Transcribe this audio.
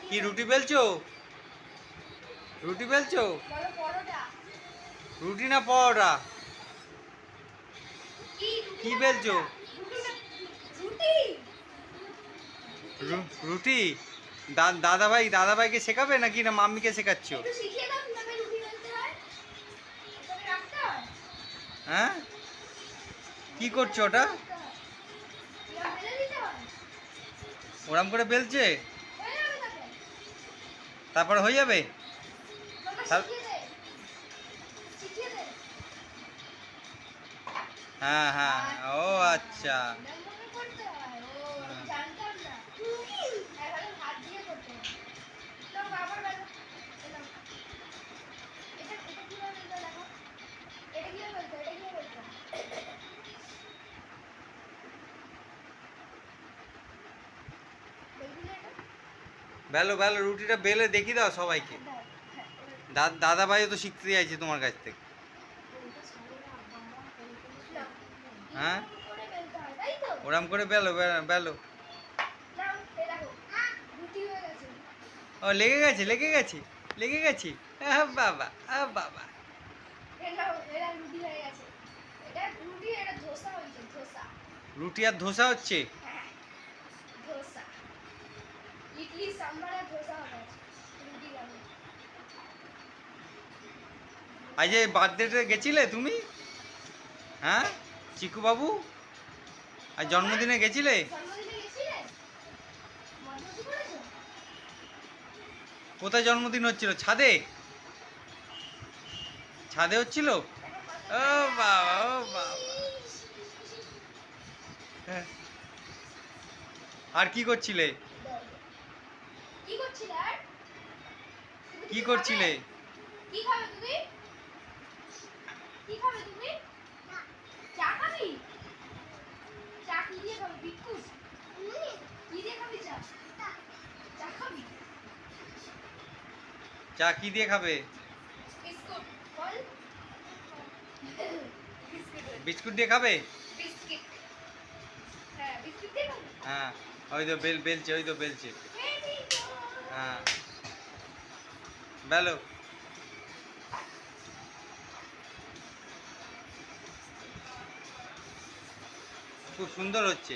কি রুটি বেলছো? রুটি বেলছো? রুটি না পরোটা? কি বেলছো? রুটি। দাদাভাইকে শেখাবে নাকি না মাম্মিকে শেখাচ্ছ? হ্যাঁ, কি করছো ওটা? ওরম করে বেলছে, তারপরে হয়ে যাবে। হ্যাঁ হ্যাঁ, ও আচ্ছা। বেলো বেলো, রুটিটা বেলে দেখি দাও সবাইকে। দাদাভাইও তো শিখতে চাইছে তোমার কাছ থেকে। হ্যাঁ, ওরম করে বেলো বেলো। ও লেগে গেছে লেগে গেছে লেগে গেছে। বাবা বাবা। রুটি আর ধোসা হচ্ছে। আজ এই বার্থডেতে গেছিলে তুমি? হ্যাঁ, চিকু বাবু আর জন্মদিনে গেছিলে? কোথায় জন্মদিন হচ্ছিল? ছাদে? ছাদে হচ্ছিল? ও বাবা ও বাবা। হ্যাঁ। আর কি করছিলে? কি করছিলে? চা কি দিয়ে খাবে? বিস্কুট দিয়ে খাবে? হ্যাঁ, ওই তো বেলছে, ওই তো বেলছে। হ্যাঁ, বেলো। খুব সুন্দর হচ্ছে।